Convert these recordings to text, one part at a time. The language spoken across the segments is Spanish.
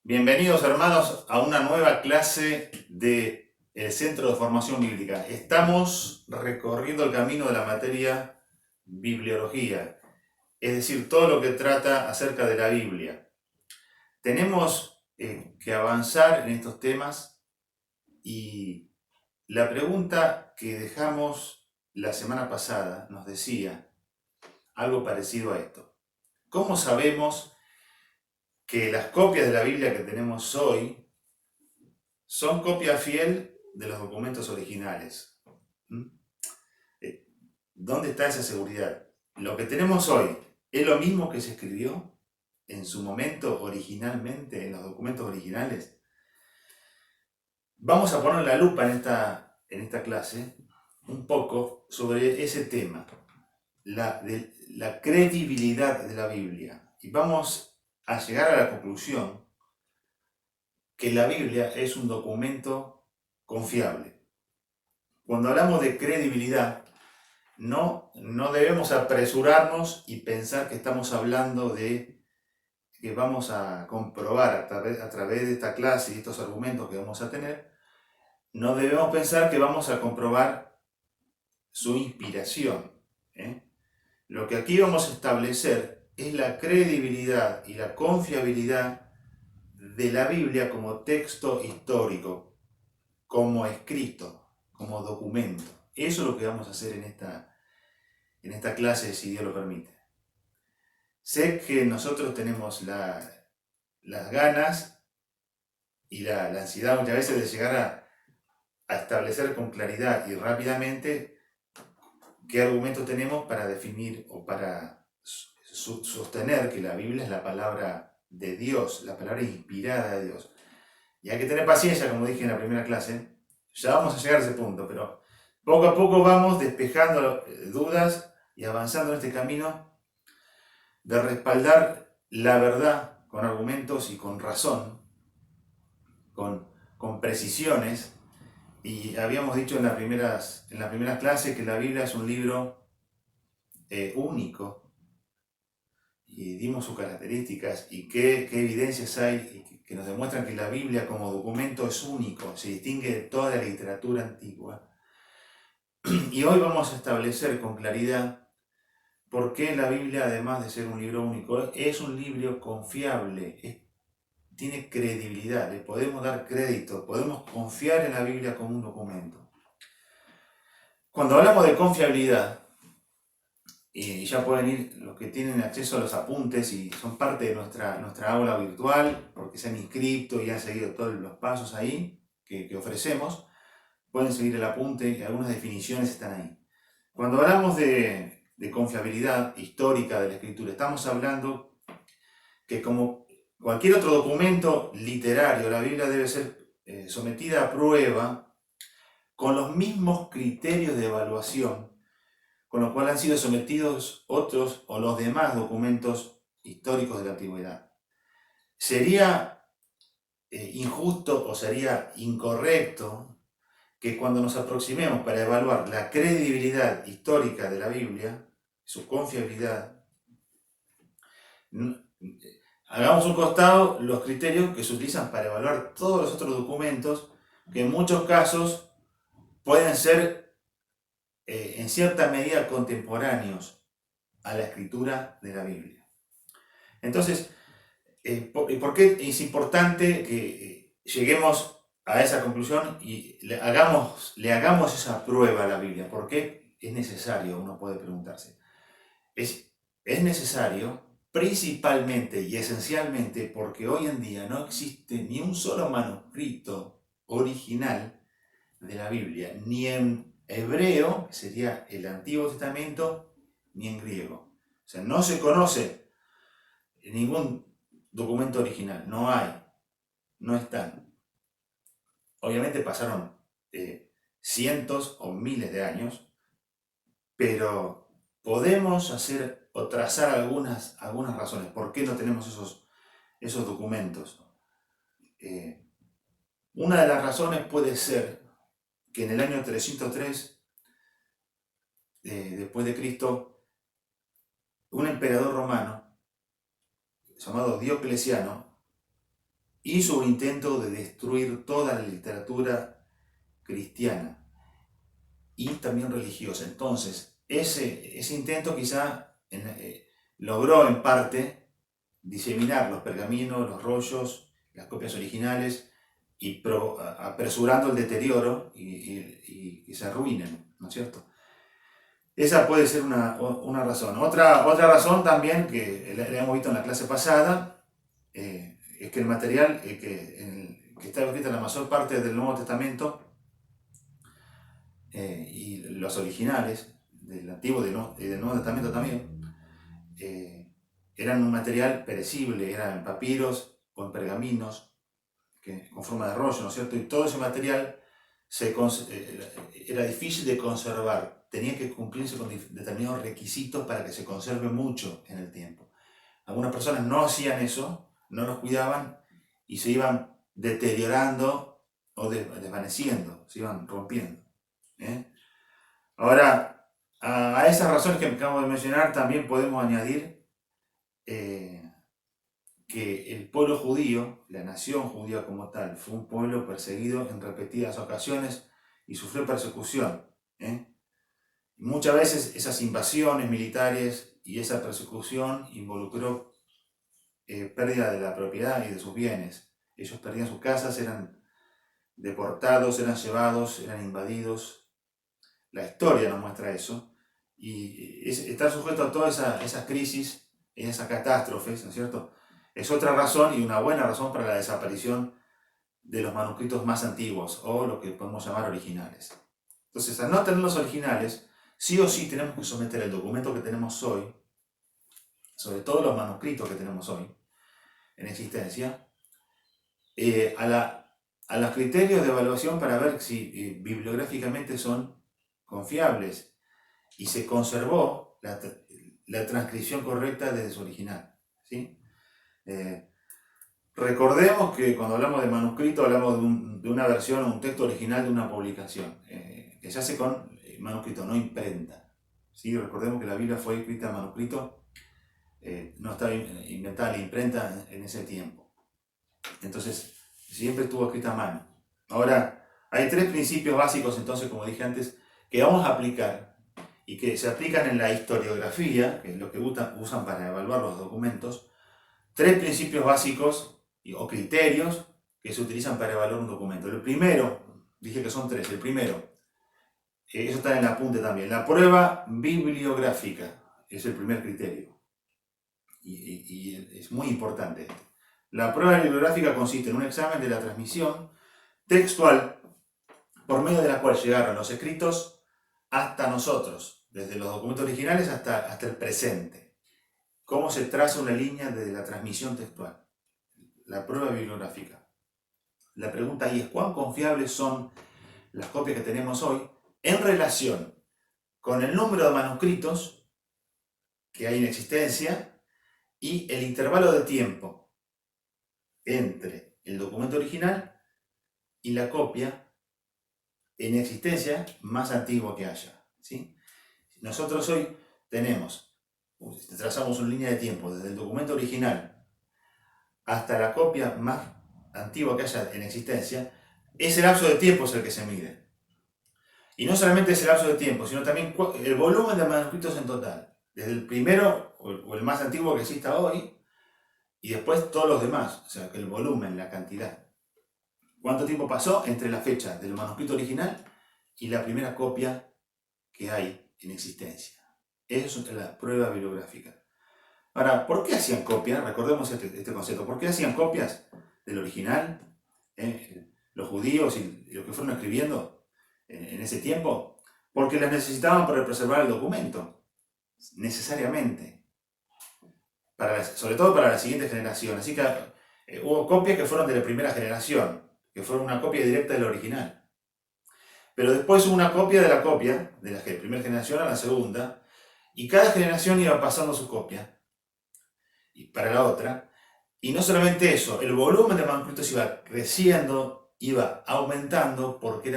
Bienvenidos hermanos a una nueva clase del Centro de Formación Bíblica. Estamos recorriendo el camino de la materia bibliología, es decir, todo lo que trata acerca de la Biblia. Tenemos que avanzar en estos temas y la pregunta que dejamos la semana pasada nos decía algo parecido a esto. ¿Cómo sabemos que las copias de la Biblia que tenemos hoy son copia fiel de los documentos originales? ¿Dónde está esa seguridad? ¿Lo que tenemos hoy es lo mismo que se escribió en su momento originalmente, en los documentos originales? Vamos a poner la lupa en esta clase un poco sobre ese tema, la credibilidad de la Biblia. Y vamos a llegar a la conclusión que la Biblia es un documento confiable. Cuando hablamos de credibilidad, no debemos apresurarnos y pensar que estamos hablando de que vamos a comprobar a través de esta clase y estos argumentos que vamos a tener, no debemos pensar que vamos a comprobar su inspiración. Lo que aquí vamos a establecer es la credibilidad y la confiabilidad de la Biblia como texto histórico, como escrito, como documento. Eso es lo que vamos a hacer en esta clase, si Dios lo permite. Sé que nosotros tenemos las ganas y la ansiedad muchas veces de llegar a establecer con claridad y rápidamente qué argumentos tenemos para definir o para sostener que la Biblia es la palabra de Dios, la palabra inspirada de Dios. Y hay que tener paciencia, como dije en la primera clase. Ya vamos a llegar a ese punto, pero poco a poco vamos despejando dudas y avanzando en este camino de respaldar la verdad con argumentos y con razón, con precisiones. Y habíamos dicho en las primeras clases que la Biblia es un libro único, y dimos sus características y qué evidencias hay que nos demuestran que la Biblia como documento es único, se distingue de toda la literatura antigua. Y hoy vamos a establecer con claridad por qué la Biblia, además de ser un libro único, es un libro confiable, tiene credibilidad, le podemos dar crédito, podemos confiar en la Biblia como un documento. Cuando hablamos de confiabilidad, y ya pueden ir los que tienen acceso a los apuntes y son parte de nuestra aula virtual, porque se han inscrito y han seguido todos los pasos ahí que ofrecemos, pueden seguir el apunte y algunas definiciones están ahí. Cuando hablamos de confiabilidad histórica de la escritura, estamos hablando que como cualquier otro documento literario, la Biblia debe ser sometida a prueba con los mismos criterios de evaluación con lo cual han sido sometidos otros o los demás documentos históricos de la antigüedad. Sería injusto o sería incorrecto que cuando nos aproximemos para evaluar la credibilidad histórica de la Biblia, su confiabilidad, hagamos un costado los criterios que se utilizan para evaluar todos los otros documentos que en muchos casos pueden ser en cierta medida contemporáneos a la escritura de la Biblia. Entonces, ¿por qué es importante que lleguemos a esa conclusión y le hagamos esa prueba a la Biblia. ¿Por qué es necesario? Uno puede preguntarse. Es necesario principalmente y esencialmente porque hoy en día no existe ni un solo manuscrito original de la Biblia, ni en hebreo, que sería el Antiguo Testamento, ni en griego. O sea, no se conoce ningún documento original, no hay, no están. Obviamente pasaron cientos o miles de años, pero podemos hacer o trazar algunas razones por qué no tenemos esos documentos. Una de las razones puede ser que en el año 303 después de Cristo, un emperador romano llamado Diocleciano hizo un intento de destruir toda la literatura cristiana y también religiosa. Entonces, ese intento quizá logró en parte diseminar los pergaminos, los rollos, las copias originales y apresurando el deterioro y que se arruinen, ¿no es cierto? Esa puede ser una razón. Otra razón también, que la hemos visto en la clase pasada, es que el material que está escrito en la mayor parte del Nuevo Testamento y los originales del Antiguo y del Nuevo Testamento también, eran un material perecible, eran en papiros o en pergaminos con forma de rollo, ¿no es cierto? Y todo ese material era difícil de conservar, tenía que cumplirse con determinados requisitos para que se conserve mucho en el tiempo. Algunas personas no hacían eso, no los cuidaban y se iban deteriorando o desvaneciendo, se iban rompiendo. Ahora, a esas razones que acabo de mencionar también podemos añadir que el pueblo judío, la nación judía como tal, fue un pueblo perseguido en repetidas ocasiones y sufrió persecución. Muchas veces esas invasiones militares y esa persecución involucró pérdida de la propiedad y de sus bienes. Ellos perdían sus casas, eran deportados, eran llevados, eran invadidos. La historia nos muestra eso. Y estar sujeto a todas esas crisis, esas catástrofes, ¿no es cierto?, es otra razón y una buena razón para la desaparición de los manuscritos más antiguos o lo que podemos llamar originales. Entonces, al no tener los originales, sí o sí tenemos que someter el documento que tenemos hoy, sobre todo los manuscritos que tenemos hoy en existencia, a los criterios de evaluación para ver si bibliográficamente son confiables y se conservó la transcripción correcta desde su original. ¿Sí? Recordemos que cuando hablamos de manuscrito hablamos de una versión o un texto original de una publicación, que se hace con manuscrito, no imprenta. ¿Sí? Recordemos que la Biblia fue escrita en manuscrito, no estaba inventada la imprenta en ese tiempo. Entonces, siempre estuvo escrita a mano. Ahora, hay tres principios básicos, entonces, como dije antes, que vamos a aplicar y que se aplican en la historiografía, que es lo que usan para evaluar los documentos. Tres principios básicos o criterios que se utilizan para evaluar un documento. El primero, dije que son tres. El primero, eso está en el apunte también, la prueba bibliográfica es el primer criterio. Y es muy importante esto. La prueba bibliográfica consiste en un examen de la transmisión textual por medio de la cual llegaron los escritos hasta nosotros, desde los documentos originales hasta el presente. ¿Cómo se traza una línea de la transmisión textual? La prueba bibliográfica. La pregunta ahí es, ¿cuán confiables son las copias que tenemos hoy en relación con el número de manuscritos que hay en existencia y el intervalo de tiempo entre el documento original y la copia en existencia más antigua que haya? ¿Sí? Nosotros hoy trazamos una línea de tiempo desde el documento original hasta la copia más antigua que haya en existencia. Ese lapso de tiempo es el que se mide. Y no solamente ese lapso de tiempo, sino también el volumen de manuscritos en total. Desde el primero o el más antiguo que exista hoy, y después todos los demás. O sea, que el volumen, la cantidad. ¿Cuánto tiempo pasó entre la fecha del manuscrito original y la primera copia que hay en existencia? Eso es la prueba bibliográfica. Ahora, ¿por qué hacían copias? Recordemos este concepto. ¿Por qué hacían copias del original? Los judíos y los que fueron escribiendo en ese tiempo, porque las necesitaban para preservar el documento, necesariamente, sobre todo para la siguiente generación. Así que hubo copias que fueron de la primera generación, que fueron una copia directa del original. Pero después hubo una copia, de la primera generación a la segunda, y cada generación iba pasando su copia y para la otra. Y no solamente eso, el volumen de manuscritos iba creciendo, iba aumentando porque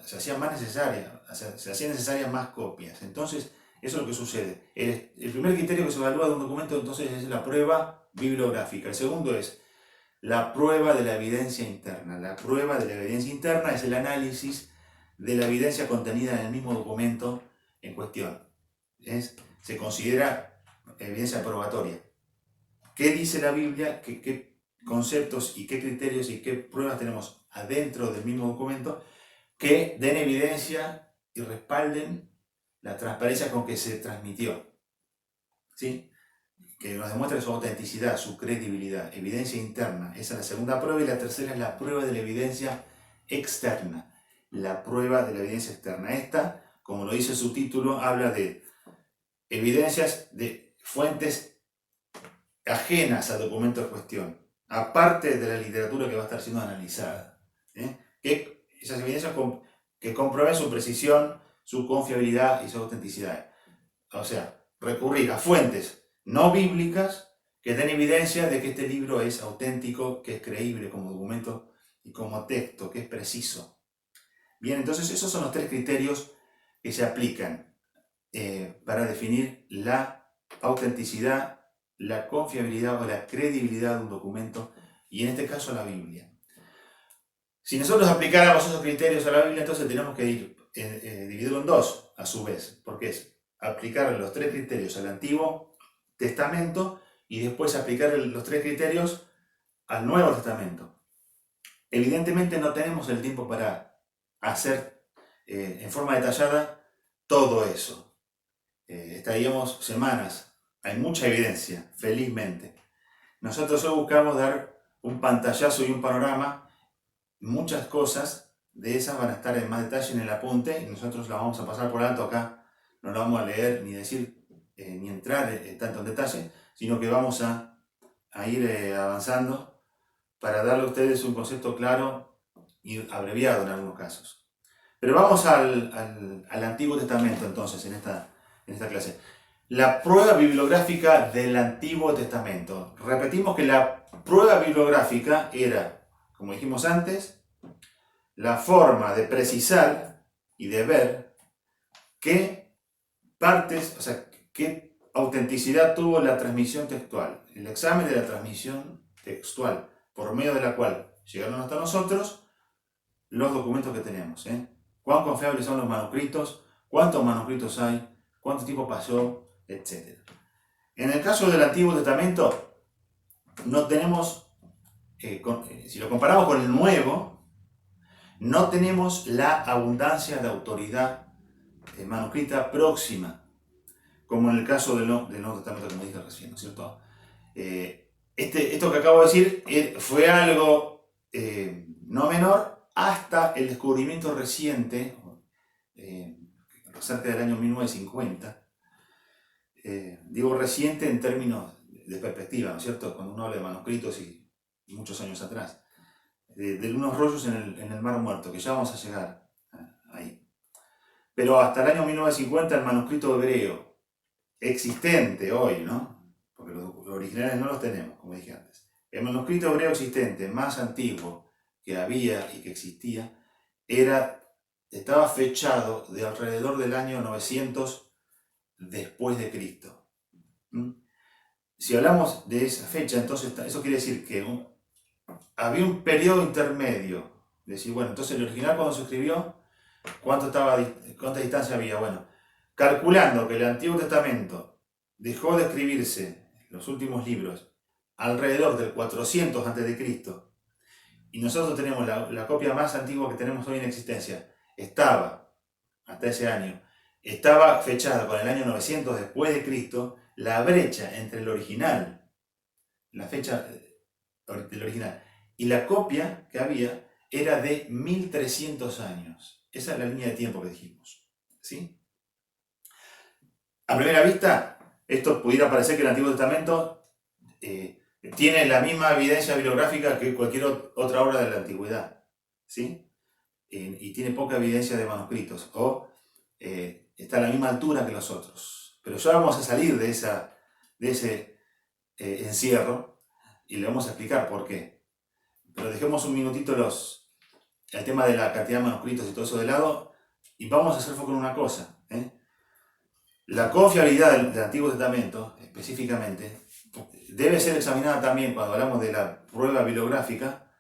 se hacían más necesarias, se hacían necesarias más copias. Entonces, eso es lo que sucede. El primer criterio que se evalúa de un documento entonces es la prueba bibliográfica. El segundo es la prueba de la evidencia interna. La prueba de la evidencia interna es el análisis de la evidencia contenida en el mismo documento en cuestión. Se considera evidencia probatoria. ¿Qué dice la Biblia? ¿Qué conceptos y qué criterios y qué pruebas tenemos adentro del mismo documento que den evidencia y respalden la transparencia con que se transmitió? ¿Sí? Que nos demuestre su autenticidad, su credibilidad, evidencia interna. Esa es la segunda prueba. Y la tercera es la prueba de la evidencia externa. La prueba de la evidencia externa. Esta, como lo dice su título, habla de evidencias de fuentes ajenas al documento en cuestión, aparte de la literatura que va a estar siendo analizada. Que esas evidencias que comprueben su precisión, su confiabilidad y su autenticidad. O sea, recurrir a fuentes no bíblicas que den evidencia de que este libro es auténtico, que es creíble como documento y como texto, que es preciso. Bien, entonces esos son los tres criterios que se aplican para definir la autenticidad, la confiabilidad o la credibilidad de un documento, y en este caso la Biblia. Si nosotros aplicáramos esos criterios a la Biblia, entonces tenemos que dividirlo en dos, a su vez, porque es aplicar los tres criterios al Antiguo Testamento y después aplicar los tres criterios al Nuevo Testamento. Evidentemente no tenemos el tiempo para hacer en forma detallada todo eso. Estaríamos semanas. Hay mucha evidencia, felizmente. Nosotros hoy buscamos dar un pantallazo y un panorama. Muchas cosas de esas van a estar en más detalle en el apunte y nosotros las vamos a pasar por alto acá. No lo vamos a leer ni decir ni entrar tanto en detalle, sino que vamos a ir avanzando para darle a ustedes un concepto claro y abreviado en algunos casos. Pero vamos al Antiguo Testamento entonces en esta clase. La prueba bibliográfica del Antiguo Testamento. Repetimos que la prueba bibliográfica era, como dijimos antes, la forma de precisar y de ver qué partes, o sea, qué autenticidad tuvo la transmisión textual, el examen de la transmisión textual, por medio de la cual llegaron hasta nosotros los documentos que tenemos. ¿Cuán confiables son los manuscritos? ¿Cuántos manuscritos hay? ¿Cuánto tiempo pasó? Etcétera. En el caso del Antiguo Testamento, no tenemos, si lo comparamos con el Nuevo, no tenemos la abundancia de autoridad manuscrita próxima, como en el caso del Nuevo Testamento, como dije recién, ¿no es cierto? Esto que acabo de decir fue algo no menor hasta el descubrimiento reciente, cerca del año 1950. Digo reciente en términos de perspectiva, ¿no es cierto? Cuando uno habla de manuscritos y muchos años atrás, de unos rollos en el Mar Muerto, que ya vamos a llegar ahí. Pero hasta el año 1950 el manuscrito hebreo existente hoy, ¿no? Porque los originales no los tenemos, como dije antes. El manuscrito hebreo existente más antiguo que había y que existía estaba fechado de alrededor del año 900 después de Cristo. Si hablamos de esa fecha, entonces eso quiere decir que había un periodo intermedio. Decir, bueno, entonces el original cuando se escribió, ¿cuánta distancia había? Bueno, calculando que el Antiguo Testamento dejó de escribirse, los últimos libros, alrededor del 400 a.C., y nosotros tenemos la copia más antigua que tenemos hoy en existencia, estaba, hasta ese año, estaba fechada con el año 900 después de Cristo, la brecha entre el original, la fecha del original, y la copia que había era de 1300 años. Esa es la línea de tiempo que dijimos. ¿Sí? A primera vista, esto pudiera parecer que el Antiguo Testamento tiene la misma evidencia bibliográfica que cualquier otra obra de la antigüedad. ¿Sí? Y tiene poca evidencia de manuscritos, o está a la misma altura que los otros. Pero ya vamos a salir de ese encierro y le vamos a explicar por qué. Pero dejemos un minutito el tema de la cantidad de manuscritos y todo eso de lado, y vamos a hacer foco en una cosa. La confiabilidad del Antiguo Testamento, específicamente, debe ser examinada también cuando hablamos de la prueba bibliográfica,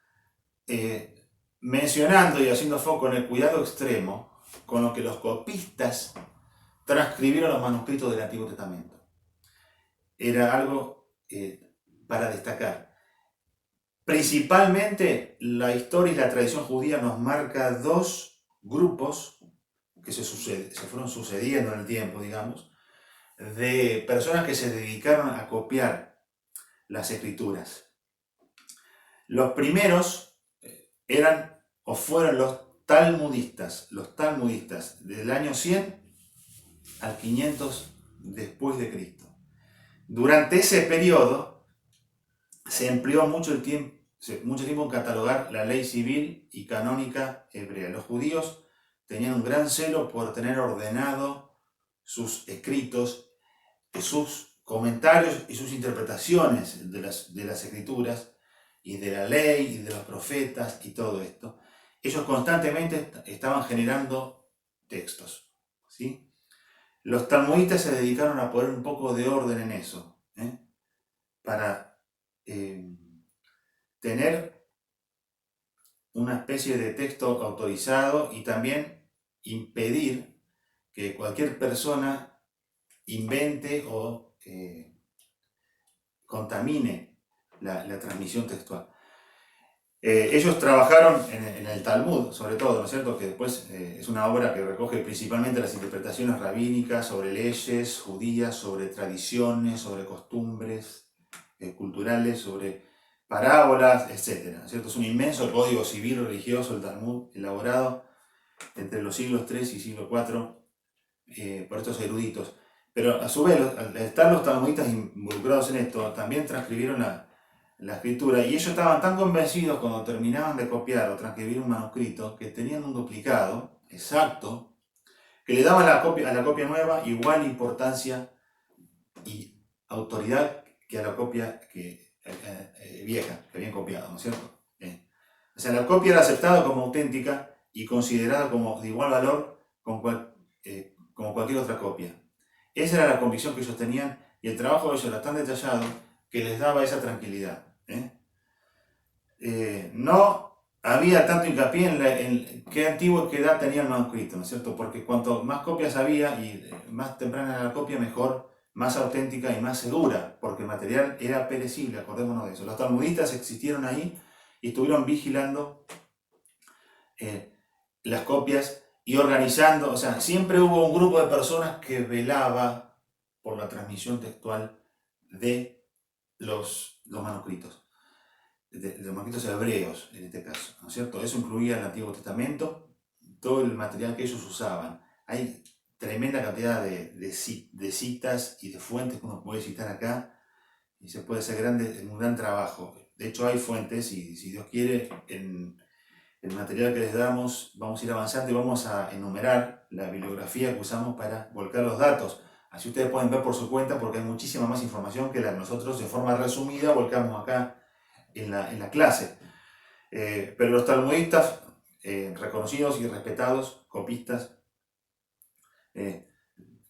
mencionando y haciendo foco en el cuidado extremo con lo que los copistas transcribieron los manuscritos del Antiguo Testamento. Era algo para destacar. Principalmente la historia y la tradición judía nos marca dos grupos que se fueron sucediendo en el tiempo, digamos, de personas que se dedicaron a copiar las escrituras. Los primeros eran o fueron los talmudistas del año 100 al 500 después de Cristo. Durante ese periodo se empleó mucho tiempo en catalogar la ley civil y canónica hebrea. Los judíos tenían un gran celo por tener ordenado sus escritos, sus comentarios y sus interpretaciones de las escrituras y de la ley y de los profetas y todo esto. Ellos constantemente estaban generando textos, ¿sí? Los talmudistas se dedicaron a poner un poco de orden en eso, para tener una especie de texto autorizado y también impedir que cualquier persona invente o contamine la transmisión textual. Ellos trabajaron en el Talmud, sobre todo, ¿no es cierto? Que después es una obra que recoge principalmente las interpretaciones rabínicas sobre leyes judías, sobre tradiciones, sobre costumbres culturales, sobre parábolas, etc. ¿no es cierto? Es un inmenso código civil religioso, el Talmud, elaborado entre los siglos III y siglo IV por estos eruditos. Pero a su vez, al estar los talmudistas involucrados en esto, también transcribieron la escritura, y ellos estaban tan convencidos cuando terminaban de copiar o transcribir un manuscrito que tenían un duplicado exacto que le daban a la copia nueva igual importancia y autoridad que a la copia vieja que habían copiado, ¿no es cierto? O sea, la copia era aceptada como auténtica y considerada como de igual valor como cualquier otra copia. Esa era la convicción que ellos tenían, y el trabajo de ellos era tan detallado que les daba esa tranquilidad. No había tanto hincapié en qué antiguo y qué edad tenía el manuscrito, ¿no es cierto? Porque cuanto más copias había y más temprana era la copia, mejor, más auténtica y más segura, porque el material era perecible, acordémonos de eso. Los talmudistas existieron ahí y estuvieron vigilando las copias y organizando, o sea, siempre hubo un grupo de personas que velaba por la transmisión textual de los manuscritos. De los manuscritos hebreos, en este caso, ¿no es cierto? Eso incluía el Antiguo Testamento, todo el material que ellos usaban. Hay tremenda cantidad de citas y de fuentes que uno puede citar acá, y se puede hacer un gran trabajo. De hecho, hay fuentes, y si Dios quiere, en el material que les damos, vamos a ir avanzando y vamos a enumerar la bibliografía que usamos para volcar los datos. Así ustedes pueden ver por su cuenta, porque hay muchísima más información que la que nosotros, de forma resumida, volcamos acá en la clase. Pero los talmudistas, reconocidos y respetados, copistas,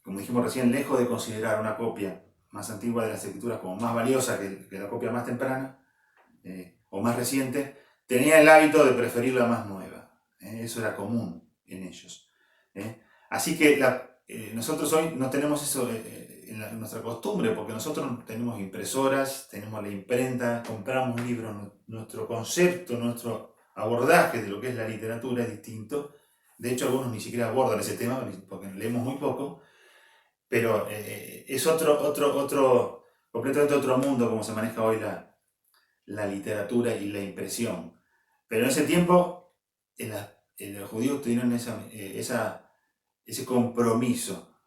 como dijimos recién, lejos de considerar una copia más antigua de las escrituras como más valiosa que la copia más temprana o más reciente, tenían el hábito de preferir la más nueva. Eso era común en ellos. Así que nosotros hoy no tenemos en nuestra costumbre, porque nosotros tenemos impresoras, tenemos la imprenta, compramos libros, nuestro concepto, nuestro abordaje de lo que es la literatura es distinto. De hecho, algunos ni siquiera abordan ese tema porque leemos muy poco, pero es completamente otro mundo como se maneja hoy la literatura y la impresión. Pero en ese tiempo, los judíos tuvieron ese compromiso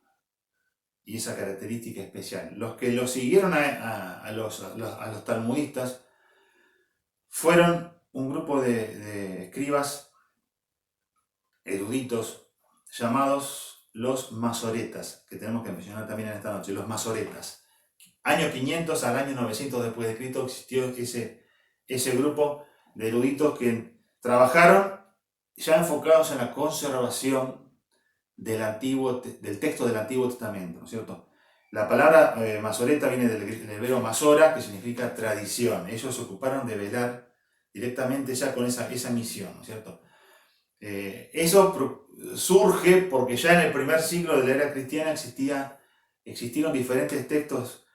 y esa característica especial. Los que lo siguieron a los talmudistas fueron un grupo de escribas eruditos llamados los masoretas, que tenemos que mencionar también en esta noche, los masoretas. Año 500 al año 900 después de Cristo existió ese grupo de eruditos que trabajaron ya enfocados en la conservación del texto del Antiguo Testamento, ¿no es cierto? La palabra masoreta viene del hebreo masora, que significa tradición. Ellos se ocuparon de velar directamente ya con esa misión, ¿no es cierto? Eso surge porque ya en el primer siglo de la era cristiana existieron diferentes textos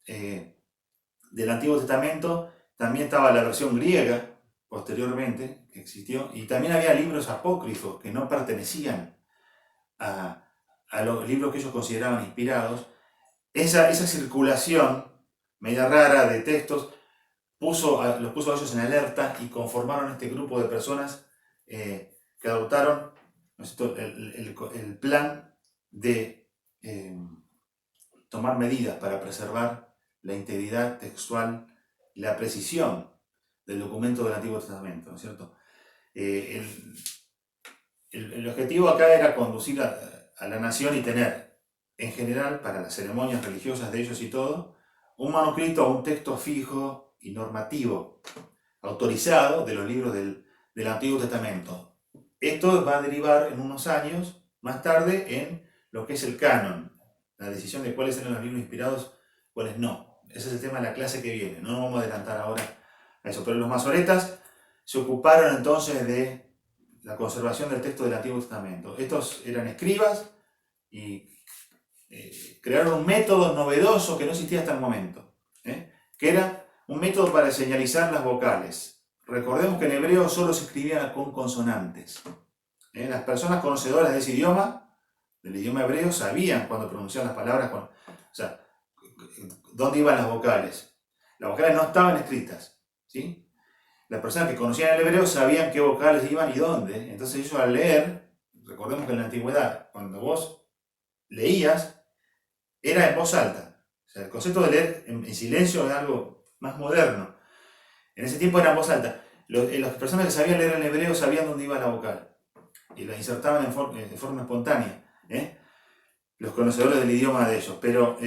del Antiguo Testamento. También estaba la versión griega, posteriormente, que existió, y también había libros apócrifos que no pertenecían a los libros que ellos consideraban inspirados. Esa circulación media rara de textos los puso a ellos en alerta y conformaron este grupo de personas que adoptaron, ¿no es cierto?, el plan de tomar medidas para preservar la integridad textual y la precisión del documento del Antiguo Testamento, ¿no es cierto? El objetivo acá era conducir a la nación y tener, en general, para las ceremonias religiosas de ellos y todo, un manuscrito o un texto fijo y normativo, autorizado de los libros del Antiguo Testamento. Esto va a derivar en unos años más tarde en lo que es el canon, la decisión de cuáles eran los libros inspirados, cuáles no. Ese es el tema de la clase que viene, no nos vamos a adelantar ahora a eso. Pero los masoretas se ocuparon entonces de la conservación del texto del Antiguo Testamento. Estos eran escribas y crearon un método novedoso que no existía hasta el momento, que era un método para señalizar las vocales. Recordemos que en hebreo solo se escribía con consonantes. Las personas conocedoras de ese idioma, del idioma hebreo, sabían cuando pronunciaban las palabras, o sea, dónde iban las vocales. Las vocales no estaban escritas, ¿sí? Las personas que conocían el hebreo sabían qué vocales iban y dónde. Entonces ellos al leer, recordemos que en la antigüedad, cuando vos leías, era en voz alta. O sea, el concepto de leer en silencio es algo más moderno. En ese tiempo era en voz alta. Las personas que sabían leer en hebreo sabían dónde iba la vocal y la insertaban de forma espontánea. Los conocedores del idioma de ellos. Pero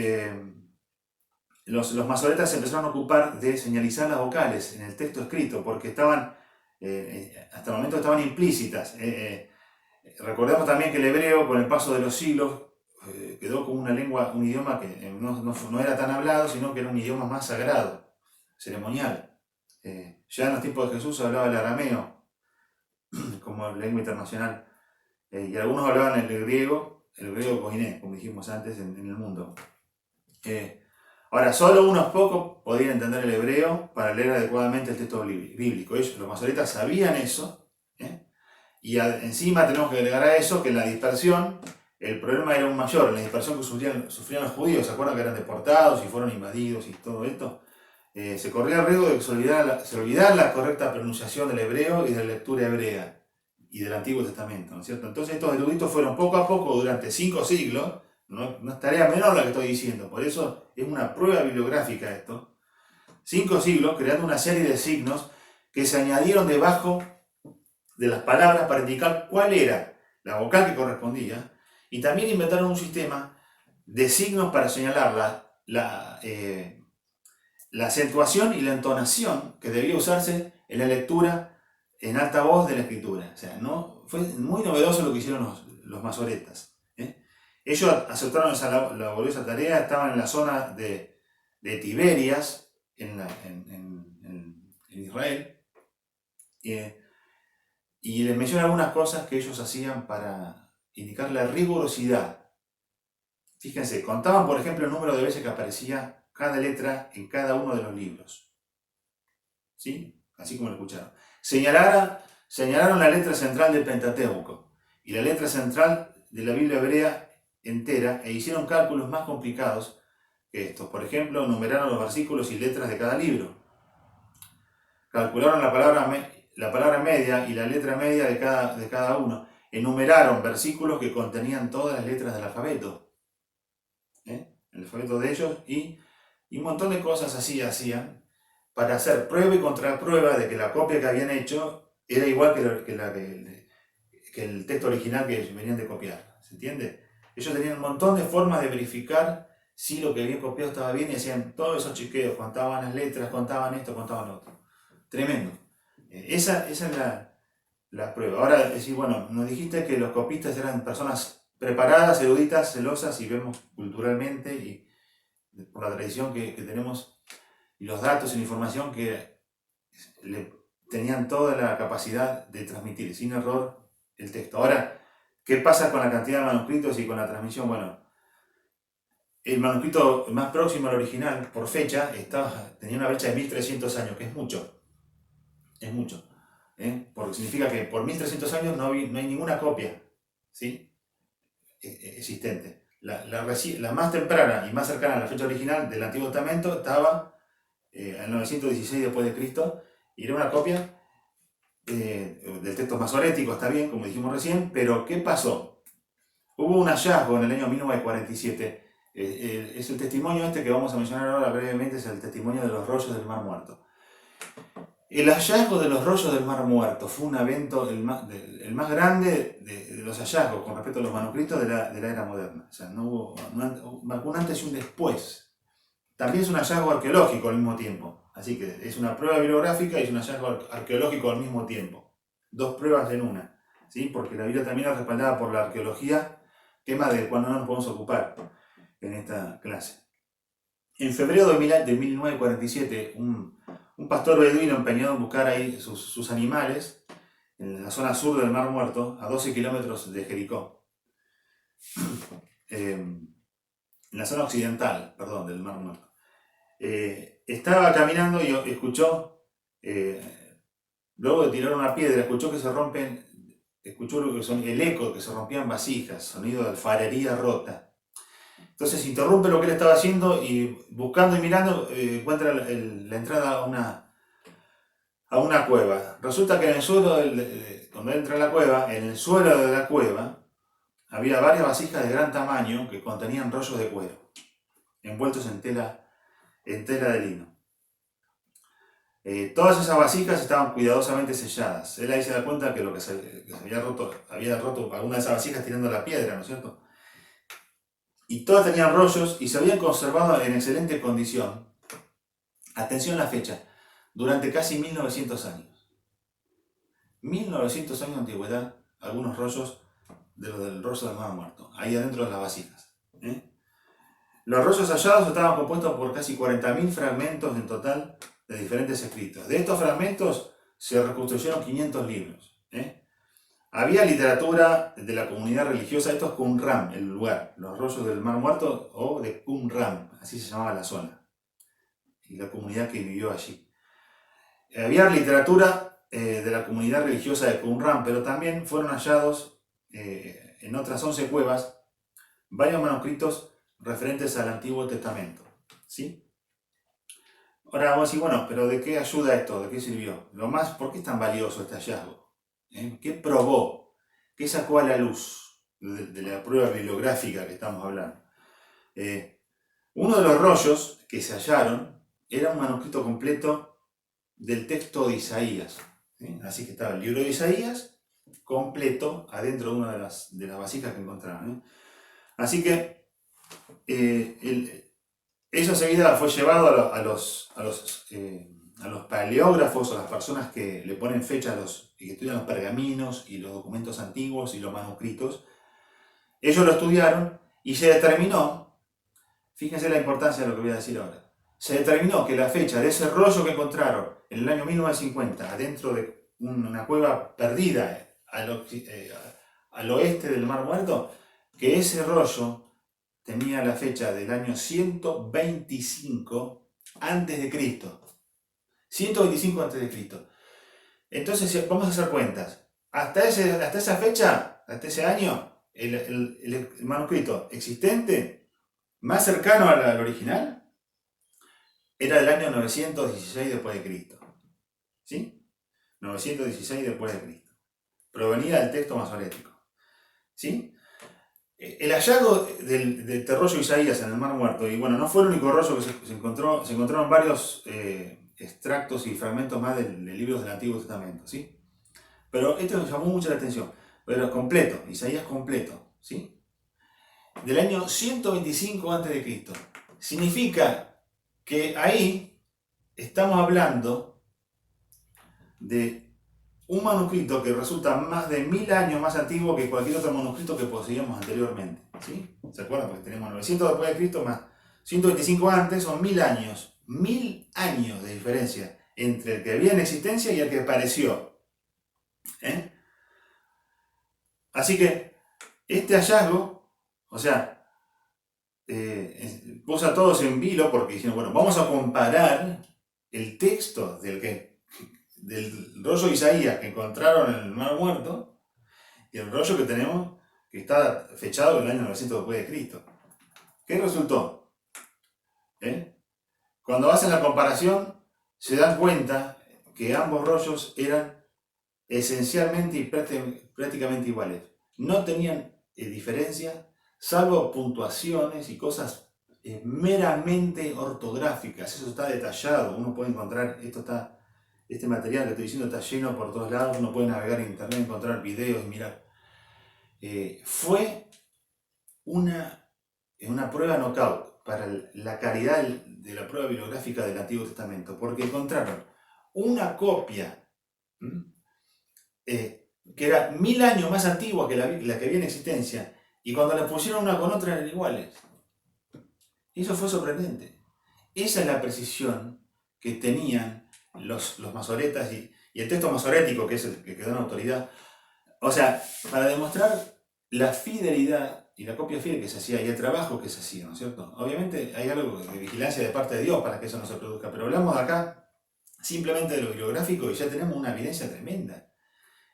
los masoretas se empezaron a ocupar de señalizar las vocales en el texto escrito porque estaban, hasta el momento estaban implícitas. Recordemos también que el hebreo, con el paso de los siglos, quedó como una lengua, un idioma que no era tan hablado, sino que era un idioma más sagrado, ceremonial. Ya en los tiempos de Jesús se hablaba el arameo como lengua internacional, y algunos hablaban el griego koiné, como dijimos antes, en el mundo. Ahora, solo unos pocos podían entender el hebreo para leer adecuadamente el texto bíblico. Ellos, los masoretas, sabían eso, y encima tenemos que agregar a eso que en la dispersión el problema era aún mayor. En la dispersión que sufrían los judíos, ¿se acuerdan que eran deportados y fueron invadidos y todo esto? Se corría el riesgo de que se olvidara la correcta pronunciación del hebreo y de la lectura hebrea y del Antiguo Testamento, ¿no es cierto? Entonces estos eruditos fueron poco a poco durante 5 siglos, no es tarea menor la que estoy diciendo, por eso es una prueba bibliográfica esto, 5 siglos creando una serie de signos que se añadieron debajo de las palabras para indicar cuál era la vocal que correspondía, y también inventaron un sistema de signos para señalar la acentuación y la entonación que debía usarse en la lectura en alta voz de la escritura. O sea, ¿no? Fue muy novedoso lo que hicieron los masoretas. Ellos aceptaron esa laboriosa tarea, estaban en la zona de Tiberias, en Israel, y les menciono algunas cosas que ellos hacían para indicar la rigurosidad Fíjense, contaban por ejemplo el número de veces que aparecía cada letra en cada uno de los libros. ¿Sí? Así como lo escucharon. Señalaron la letra central del Pentateuco y la letra central de la Biblia hebrea entera e hicieron cálculos más complicados que estos. Por ejemplo, numeraron los versículos y letras de cada libro. Calcularon la palabra media y la letra media de cada uno. Enumeraron versículos que contenían todas las letras del alfabeto. El alfabeto de ellos y un montón de cosas así hacían para hacer prueba y contraprueba de que la copia que habían hecho era igual que el texto original que venían de copiar. ¿Se entiende? Ellos tenían un montón de formas de verificar si lo que habían copiado estaba bien y hacían todos esos chequeos, contaban las letras, contaban esto, contaban lo otro. Tremendo. Esa es la prueba. Ahora, decir, bueno, nos dijiste que los copistas eran personas preparadas, eruditas, celosas, y vemos culturalmente y por la tradición que tenemos y los datos y la información que tenían toda la capacidad de transmitir sin error el texto. Ahora, ¿qué pasa con la cantidad de manuscritos y con la transmisión? Bueno, el manuscrito más próximo al original, por fecha, tenía una brecha de 1300 años, que es mucho. Es mucho. Porque significa que por 1300 años no hay ninguna copia, ¿sí? Existente. La más temprana y más cercana a la fecha original del Antiguo Testamento estaba en 916 después de Cristo, y era una copia del texto masorético, está bien, como dijimos recién, pero ¿qué pasó? Hubo un hallazgo en el año 1947, es el testimonio que vamos a mencionar ahora brevemente, es el testimonio de los rollos del Mar Muerto. El hallazgo de los rollos del Mar Muerto fue un evento el más grande de los hallazgos con respecto a los manuscritos de la era moderna. O sea, marcó un antes y un después. También es un hallazgo arqueológico al mismo tiempo. Así que es una prueba bibliográfica y es un hallazgo arqueológico al mismo tiempo. Dos pruebas en una. ¿Sí? Porque la Biblia también es respaldada por la arqueología, tema del cual no nos podemos ocupar en esta clase. En febrero de 1947, un pastor beduino empeñado en buscar ahí sus animales en la zona sur del Mar Muerto, a 12 kilómetros de Jericó, en la zona occidental, perdón, del Mar Muerto. Estaba caminando y escuchó, luego de tirar una piedra, escuchó lo que son el eco, que se rompían vasijas, sonido de alfarería rota. Entonces interrumpe lo que él estaba haciendo y buscando y mirando encuentra la entrada a una cueva. Resulta que en el suelo, cuando él entra a la cueva, en el suelo de la cueva había varias vasijas de gran tamaño que contenían rollos de cuero, envueltos en tela de lino. Todas esas vasijas estaban cuidadosamente selladas. Él ahí se da cuenta que lo que se había roto alguna de esas vasijas tirando la piedra, ¿no es cierto? Y todas tenían rollos y se habían conservado en excelente condición. Atención a la fecha, durante casi 1900 años. 1900 años de antigüedad, algunos rollos del rollo del Mar Muerto, ahí adentro de las vasijas. Los rollos hallados estaban compuestos por casi 40.000 fragmentos en total de diferentes escritos. De estos fragmentos se reconstruyeron 500 libros. Había literatura de la comunidad religiosa, esto es Qumran, el lugar, los rollos del Mar Muerto o de Qumran, así se llamaba la zona, y la comunidad que vivió allí. Había literatura de la comunidad religiosa de Qumran, pero también fueron hallados en otras 11 cuevas varios manuscritos referentes al Antiguo Testamento. ¿Sí? Ahora vamos a decir, bueno, pero ¿de qué ayuda esto? ¿De qué sirvió? ¿Por qué es tan valioso este hallazgo? ¿Qué probó? ¿Qué sacó a la luz de la prueba bibliográfica que estamos hablando? Uno de los rollos que se hallaron era un manuscrito completo del texto de Isaías. Así que estaba el libro de Isaías completo adentro de una de las vasijas que encontraron. Así que eso enseguida fue llevado a los paleógrafos, a las personas que le ponen fecha y que estudian los pergaminos y los documentos antiguos y los manuscritos. Ellos lo estudiaron y se determinó, fíjense la importancia de lo que voy a decir ahora, se determinó que la fecha de ese rollo que encontraron en el año 1950 adentro de una cueva perdida al oeste del Mar Muerto, que ese rollo tenía la fecha del año 125 antes de Cristo. 125 antes de Cristo. Entonces vamos a hacer cuentas. Hasta esa fecha, hasta ese año, el manuscrito existente, más cercano al original, era del año 916 después de Cristo. ¿Sí? 916 después de Cristo. Provenía del texto masorético. ¿Sí? El hallazgo del rollo de Isaías en el Mar Muerto, y bueno, no fue el único rollo que se encontró, se encontraron varios extractos y fragmentos más de libros del Antiguo Testamento, ¿sí? Pero esto me llamó mucho la atención, pero completo, Isaías completo, ¿sí? Del año 125 a.C. Significa que ahí estamos hablando de un manuscrito que resulta más de 1000 años más antiguo que cualquier otro manuscrito que poseíamos anteriormente. ¿Sí? ¿Se acuerdan? Porque tenemos 900 después de Cristo más 125 antes, son 1000 años. 1000 años de diferencia entre el que había en existencia y el que apareció. Así que este hallazgo, o sea, puso a todos en vilo porque dijeron, bueno, vamos a comparar el texto del rollo de Isaías que encontraron en el Mar Muerto y el rollo que tenemos que está fechado en el año 900 después de Cristo. ¿Qué resultó? Cuando hacen la comparación se dan cuenta que ambos rollos eran esencialmente y prácticamente iguales. No tenían diferencia, salvo puntuaciones y cosas meramente ortográficas. Eso está detallado, uno puede encontrar, este material que estoy diciendo está lleno por todos lados, uno puede navegar en internet, encontrar videos y mirar. Fue una prueba knockout para la calidad de la prueba bibliográfica del Antiguo Testamento, porque encontraron una copia que era 1000 años más antigua que la que había en existencia, y cuando la pusieron una con otra eran iguales. Eso fue sorprendente. Esa es la precisión que tenían los masoretas y el texto masorético, que es el que quedó en autoridad. O sea, para demostrar la fidelidad y la copia fiel que se hacía y el trabajo que se hacía, ¿no es cierto? Obviamente hay algo de vigilancia de parte de Dios para que eso no se produzca, pero hablamos acá simplemente de lo bibliográfico y ya tenemos una evidencia tremenda.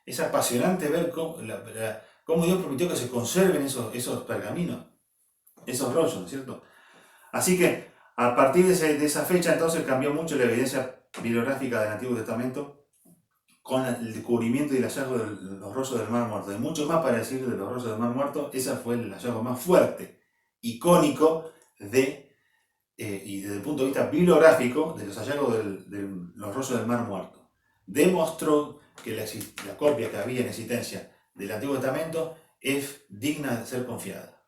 Es apasionante ver cómo Dios permitió que se conserven esos pergaminos, esos rollos, ¿no es cierto? Así que a partir de esa fecha entonces cambió mucho la evidencia bibliográfica del Antiguo Testamento con el descubrimiento y el hallazgo de los rollos del Mar Muerto. Hay mucho más para decir de los rollos del Mar Muerto. Ese fue el hallazgo más fuerte, icónico y desde el punto de vista bibliográfico de los hallazgos de los rollos del Mar Muerto. Demostró que la copia que había en existencia del Antiguo Testamento es digna de ser confiada.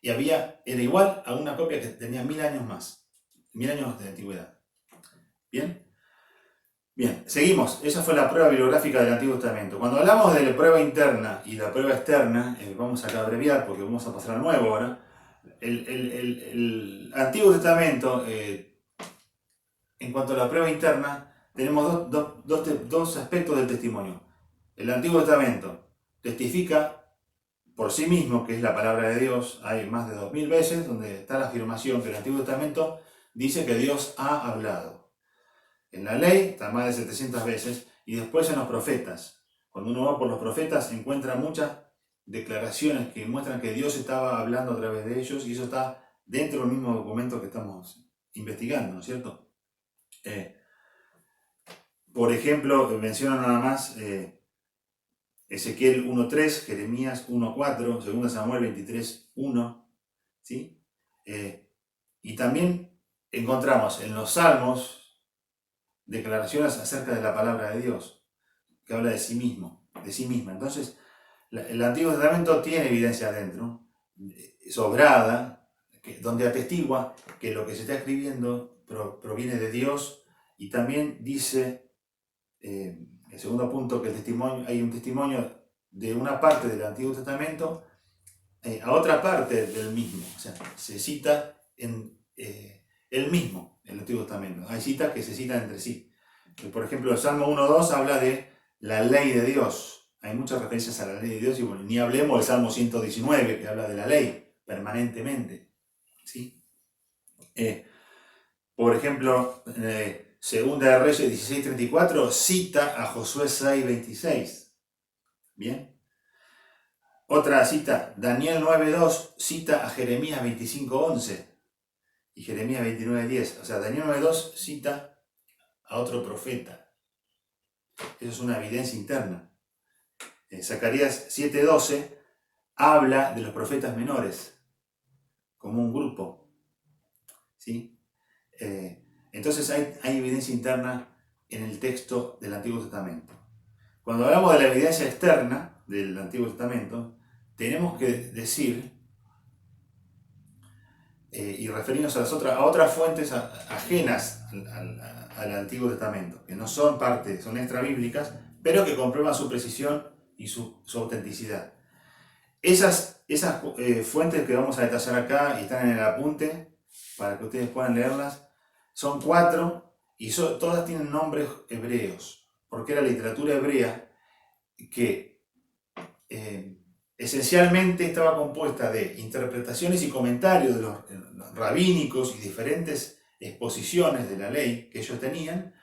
Y era igual a una copia que tenía 1000 años más, 1000 años de antigüedad. ¿Bien? Bien, seguimos. Esa fue la prueba bibliográfica del Antiguo Testamento. Cuando hablamos de la prueba interna y la prueba externa, vamos acá a abreviar porque vamos a pasar al nuevo ahora. El Antiguo Testamento, en cuanto a la prueba interna, tenemos dos aspectos del testimonio. El Antiguo Testamento testifica por sí mismo, que es la palabra de Dios. Hay más de 2000 veces donde está la afirmación que el Antiguo Testamento dice que Dios ha hablado. En la ley está más de 700 veces, y después en los profetas. Cuando uno va por los profetas encuentra muchas declaraciones que muestran que Dios estaba hablando a través de ellos, y eso está dentro del mismo documento que estamos investigando, ¿no es cierto? Por ejemplo, menciono nada más Ezequiel 1.3, Jeremías 1.4, 2 Samuel 23.1, ¿sí? Y también encontramos en los Salmos declaraciones acerca de la palabra de Dios, que habla de sí mismo, de sí misma. Entonces, el Antiguo Testamento tiene evidencia adentro, sobrada, donde atestigua que lo que se está escribiendo proviene de Dios, y también dice, el segundo punto, que hay un testimonio de una parte del Antiguo Testamento a otra parte del mismo. O sea, se cita en el mismo, el Antiguo Testamento. Hay citas que se citan entre sí. Por ejemplo, el Salmo 1.2 habla de la ley de Dios. Hay muchas referencias a la ley de Dios, y bueno, ni hablemos del Salmo 119, que habla de la ley. permanentemente, ¿sí? Por ejemplo, Segunda de Reyes 16:34 cita a Josué 6:26. Bien. Otra cita, Daniel 9:2 cita a Jeremías 25:11 y Jeremías 29:10. O sea, Daniel 9:2 cita a otro profeta. Eso es una evidencia interna. Zacarías 7:12 habla de los profetas menores como un grupo, ¿sí? Entonces hay evidencia interna en el texto del Antiguo Testamento. Cuando hablamos de la evidencia externa del Antiguo Testamento, tenemos que decir y referirnos a otras fuentes ajenas al Antiguo Testamento, que no son parte, son extrabíblicas, pero que comprueban su precisión y su autenticidad. Esas fuentes que vamos a detallar acá y están en el apunte para que ustedes puedan leerlas, son 4 y todas tienen nombres hebreos, porque era literatura hebrea que esencialmente estaba compuesta de interpretaciones y comentarios de los rabínicos y diferentes exposiciones de la ley que ellos tenían,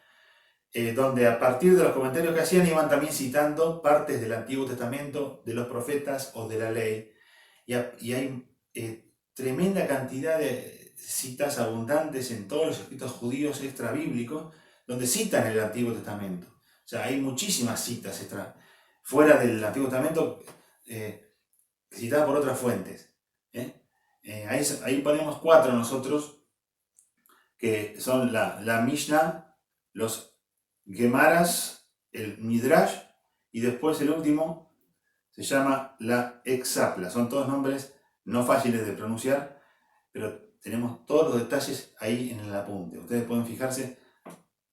donde a partir de los comentarios que hacían iban también citando partes del Antiguo Testamento, de los profetas o de la ley, y hay tremenda cantidad de citas abundantes en todos los escritos judíos extrabíblicos donde citan el Antiguo Testamento. O sea, hay muchísimas citas fuera del Antiguo Testamento citadas por otras fuentes. Ahí ponemos 4 nosotros, que son la Mishnah, los Gemaras, el Midrash, y después el último se llama la Exapla. Son todos nombres no fáciles de pronunciar, pero tenemos todos los detalles ahí en el apunte. Ustedes pueden fijarse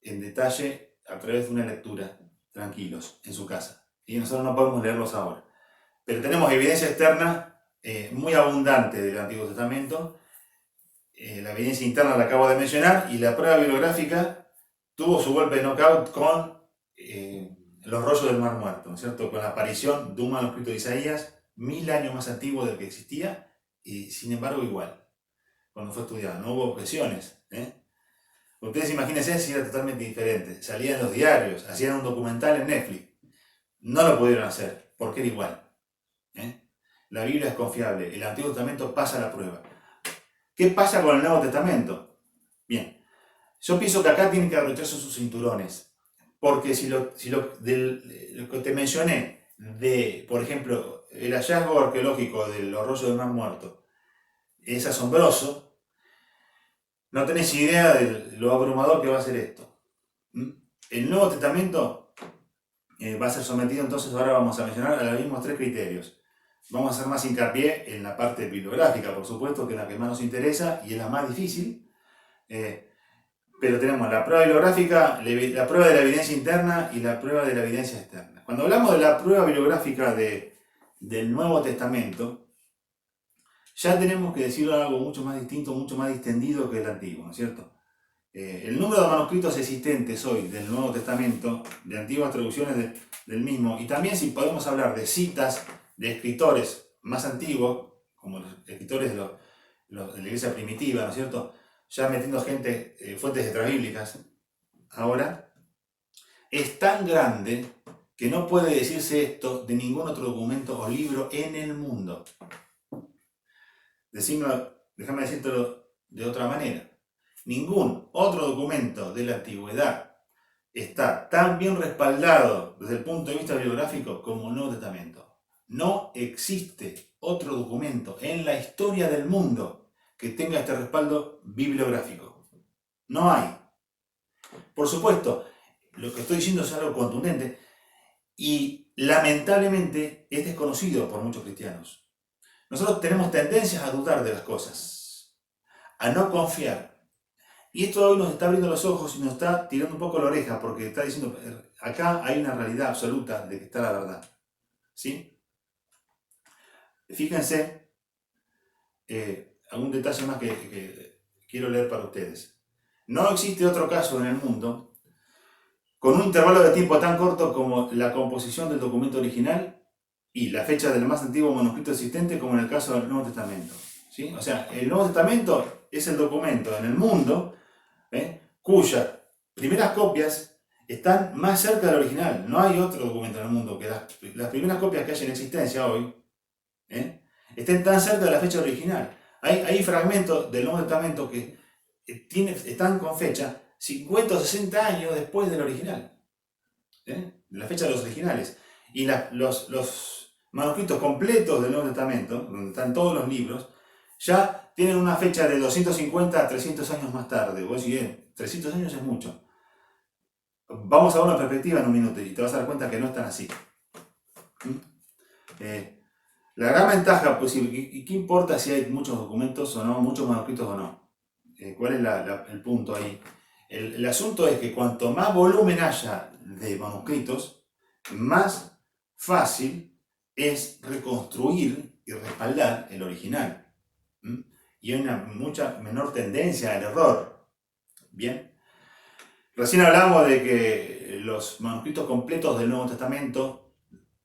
en detalle a través de una lectura, tranquilos, en su casa. Y nosotros no podemos leerlos ahora. Pero tenemos evidencia externa muy abundante del Antiguo Testamento. La evidencia interna la acabo de mencionar, y la prueba bibliográfica tuvo su golpe de knockout con los rollos del Mar Muerto, ¿no es cierto? Con la aparición de un manuscrito de Isaías 1000 años más antiguo del que existía, y sin embargo igual, cuando fue estudiado, no hubo objeciones. Ustedes imagínense si era totalmente diferente. Salían en los diarios, hacían un documental en Netflix. No lo pudieron hacer, porque era igual. La Biblia es confiable, el Antiguo Testamento pasa la prueba. ¿Qué pasa con el Nuevo Testamento? Bien, yo pienso que acá tienen que abrocharse sus cinturones, porque si lo que te mencioné, por ejemplo, el hallazgo arqueológico de los rollos del Mar Muerto, es asombroso, no tenés idea de lo abrumador que va a ser esto. El Nuevo Testamento va a ser sometido, entonces ahora vamos a mencionar a los mismos 3 criterios. Vamos a hacer más hincapié en la parte bibliográfica, por supuesto, que es la que más nos interesa y es la más difícil. Pero tenemos la prueba bibliográfica, la prueba de la evidencia interna y la prueba de la evidencia externa. Cuando hablamos de la prueba bibliográfica del Nuevo Testamento, ya tenemos que decir algo mucho más distinto, mucho más distendido que el Antiguo, ¿no es cierto? El número de manuscritos existentes hoy del Nuevo Testamento, de antiguas traducciones del mismo, y también si podemos hablar de citas de escritores más antiguos, como los escritores de la iglesia primitiva, ¿no es cierto?, ya metiendo fuentes extrabíblicas, ahora, es tan grande que no puede decirse esto de ningún otro documento o libro en el mundo. Déjame decírtelo de otra manera. Ningún otro documento de la antigüedad está tan bien respaldado desde el punto de vista bibliográfico como el Nuevo Testamento. No existe otro documento en la historia del mundo que tenga este respaldo bibliográfico. No hay. Por supuesto, lo que estoy diciendo es algo contundente y lamentablemente es desconocido por muchos cristianos. Nosotros tenemos tendencias a dudar de las cosas, a no confiar. Y esto hoy nos está abriendo los ojos y nos está tirando un poco la oreja, porque está diciendo, acá hay una realidad absoluta de que está la verdad. ¿Sí? Fíjense, algún detalle más que quiero leer para ustedes. No existe otro caso en el mundo con un intervalo de tiempo tan corto como la composición del documento original y la fecha del más antiguo manuscrito existente, como en el caso del Nuevo Testamento. ¿sí? O sea, el Nuevo Testamento es el documento en el mundo cuyas primeras copias están más cerca del original. No hay otro documento en el mundo que las primeras copias que hay en existencia hoy estén tan cerca de la fecha original. Hay fragmentos del Nuevo Testamento que están con fecha 50 o 60 años después del original, de la fecha de los originales. Y los manuscritos completos del Nuevo Testamento, donde están todos los libros, ya tienen una fecha de 250 a 300 años más tarde. Vos decís, 300 años es mucho. Vamos a ver una perspectiva en un minuto y te vas a dar cuenta que no es tan así. La gran ventaja, pues, ¿y qué importa si hay muchos documentos o no, muchos manuscritos o no? ¿Cuál es el punto ahí? El asunto es que cuanto más volumen haya de manuscritos, más fácil es reconstruir y respaldar el original. Y hay una mucha menor tendencia al error. Bien. Recién hablamos de que los manuscritos completos del Nuevo Testamento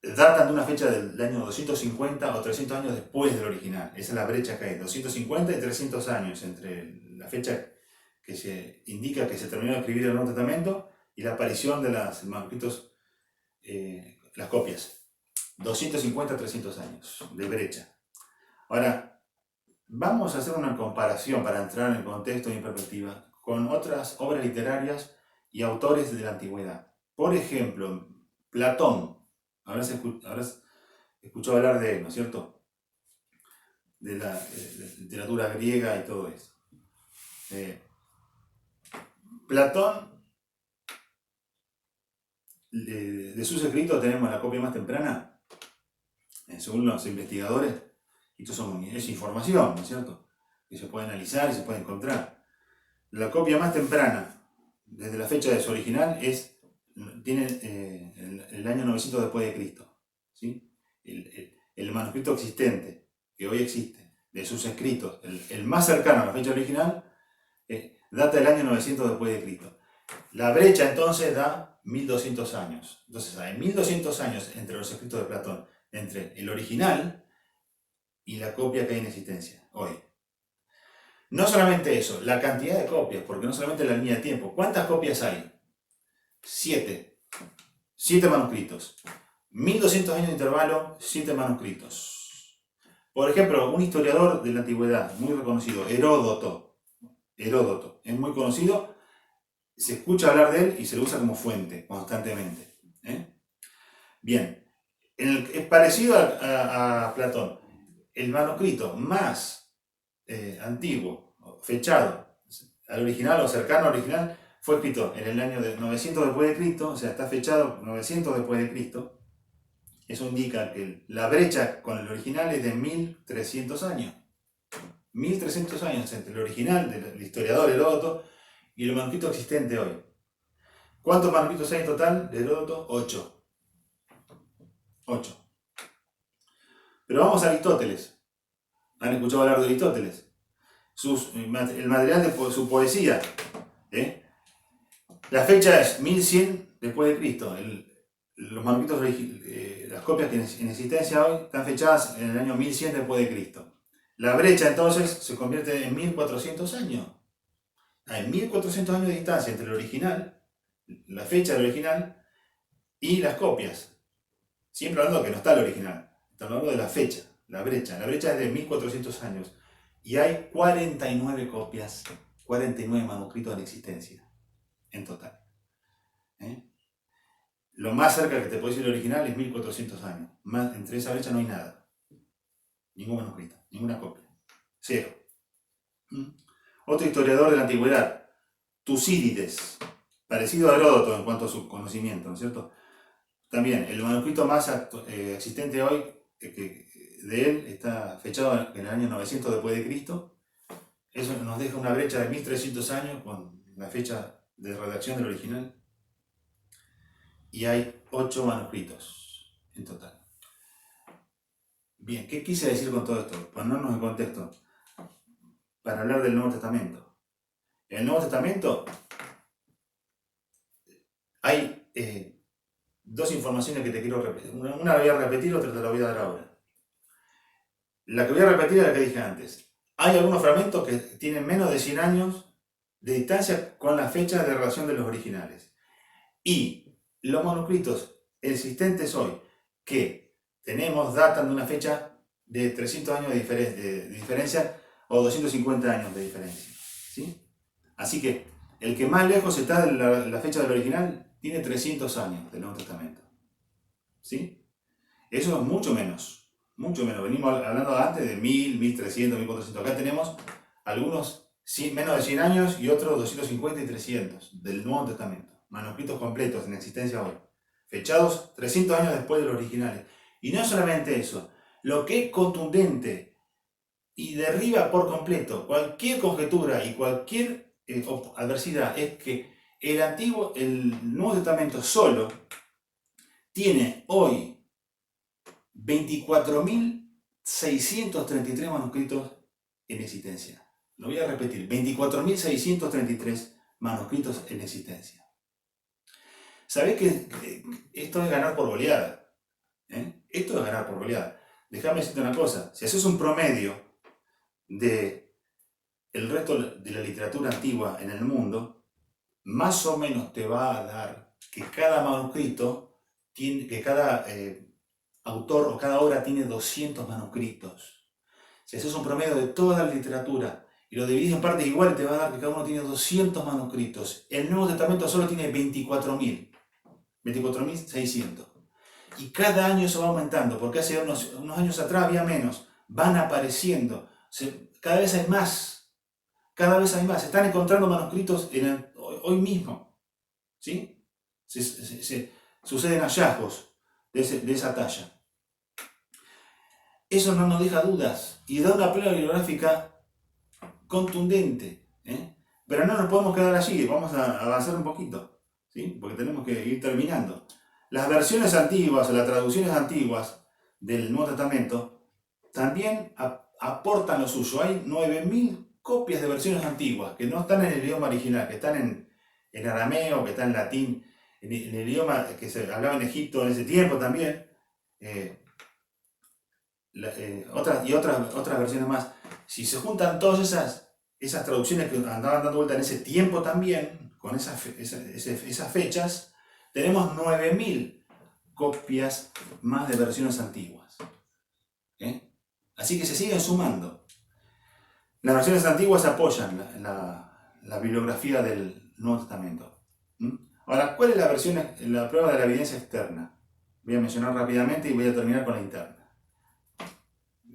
datan de una fecha del año 250 o 300 años después del original. Esa es la brecha que hay, 250 y 300 años entre la fecha que se indica que se terminó de escribir el Nuevo Testamento y la aparición de los manuscritos, las copias. 250 a 300 años de brecha. Ahora, vamos a hacer una comparación para entrar en contexto y en perspectiva con otras obras literarias y autores de la antigüedad. Por ejemplo, Platón. Habrás escuchado hablar de él, ¿no es cierto? De la literatura griega y todo eso. Platón, de sus escritos tenemos la copia más temprana, según los investigadores, y esto es información, ¿no es cierto? Que se puede analizar y se puede encontrar. La copia más temprana, desde la fecha de su original, tiene el año 900 después de Cristo. ¿Sí? El manuscrito existente, que hoy existe, de sus escritos, el más cercano a la fecha original, data del año 900 después de Cristo. La brecha entonces da 1200 años. Entonces hay 1200 años entre los escritos de Platón, entre el original y la copia que hay en existencia hoy. No solamente eso, la cantidad de copias, porque no solamente la línea de tiempo. ¿Cuántas copias hay? 7. 7 manuscritos. 1200 años de intervalo, 7 manuscritos. Por ejemplo, un historiador de la antigüedad muy reconocido, Heródoto, es muy conocido, se escucha hablar de él y se lo usa como fuente constantemente. Bien, es parecido a Platón. El manuscrito más antiguo, fechado al original o cercano al original, fue escrito en el año de 900 después de Cristo, o sea, está fechado 900 después de Cristo. Eso indica que la brecha con el original es de 1300 años. 1300 años entre el original del historiador Heródoto y el manuscrito existente hoy. ¿Cuántos manuscritos hay en total de Heródoto? 8. 8. Pero vamos a Aristóteles. ¿Han escuchado hablar de Aristóteles? El material de su poesía. La fecha es 1100 después de Cristo. Los manuscritos, las copias que en existencia hoy están fechadas en el año 1100 después de Cristo. La brecha entonces se convierte en 1400 años. Hay 1400 años de distancia entre el original, la fecha del original, y las copias. Siempre hablando que no está el original. Estamos hablando de la fecha, la brecha. La brecha es de 1400 años. Y hay 49 copias, 49 manuscritos en existencia, en total. Lo más cerca que te puede decir el original es 1400 años. Entre esa brecha no hay nada. Ningún manuscrito, ninguna copia. 0. Otro historiador de la antigüedad, Tucídides, parecido a Heródoto en cuanto a su conocimiento, ¿no es cierto? También, el manuscrito más existente hoy de él está fechado en el año 900 después de Cristo. Eso nos deja una brecha de 1300 años con la fecha de redacción del original. Y hay 8 manuscritos en total. Bien, ¿qué quise decir con todo esto? Ponernos en contexto para hablar del Nuevo Testamento. En el Nuevo Testamento hay 2 informaciones que te quiero repetir. Una la voy a repetir, otra te la voy a dar ahora. La que voy a repetir es la que dije antes. Hay algunos fragmentos que tienen menos de 100 años de distancia con la fecha de relación de los originales. Y los manuscritos existentes hoy que tenemos datan de una fecha de 300 años de diferencia o 250 años de diferencia. ¿Sí? Así que el que más lejos está de la fecha del original tiene 300 años del Nuevo Testamento. ¿Sí? Eso es mucho menos. Mucho menos. Venimos hablando antes de 1000, 1300, 1400. Acá tenemos algunos menos de 100 años y otros 250 y 300 del Nuevo Testamento. Manuscritos completos en existencia hoy. Fechados 300 años después de los originales. Y no solamente eso. Lo que es contundente y derriba por completo cualquier conjetura y cualquier adversidad es que el Nuevo Testamento solo tiene hoy 24.633 manuscritos en existencia. Lo voy a repetir, 24.633 manuscritos en existencia. ¿Sabés que esto es ganar por goleada? Esto es ganar por goleada. Déjame decirte una cosa, si haces un promedio de el resto de la literatura antigua en el mundo, más o menos te va a dar que cada manuscrito, que cada autor o cada obra tiene 200 manuscritos. Si haces un promedio de toda la literatura y lo divides en partes iguales, te va a dar que cada uno tiene 200 manuscritos. El Nuevo Testamento solo tiene 24.600. Y cada año eso va aumentando, porque hace unos años atrás había menos. Van apareciendo. Cada vez hay más. Cada vez hay más. Se están encontrando manuscritos hoy mismo. ¿Sí? Suceden hallazgos de esa talla. Eso no nos deja dudas y da una prueba bibliográfica contundente. Pero no nos podemos quedar allí, vamos a avanzar un poquito, ¿sí? Porque tenemos que ir terminando. Las versiones antiguas o las traducciones antiguas del Nuevo Testamento también aportan lo suyo. Hay 9.000 copias de versiones antiguas que no están en el idioma original, que están en arameo, que están en latín, en el idioma que se hablaba en Egipto en ese tiempo también. Otras versiones más. Si se juntan todas esas traducciones que andaban dando vuelta en ese tiempo también, con esas fechas, tenemos 9.000 copias más de versiones antiguas. Así que se siguen sumando. Las versiones antiguas apoyan la bibliografía del Nuevo Testamento. Ahora, ¿cuál es la prueba de la evidencia externa? Voy a mencionar rápidamente y voy a terminar con la interna.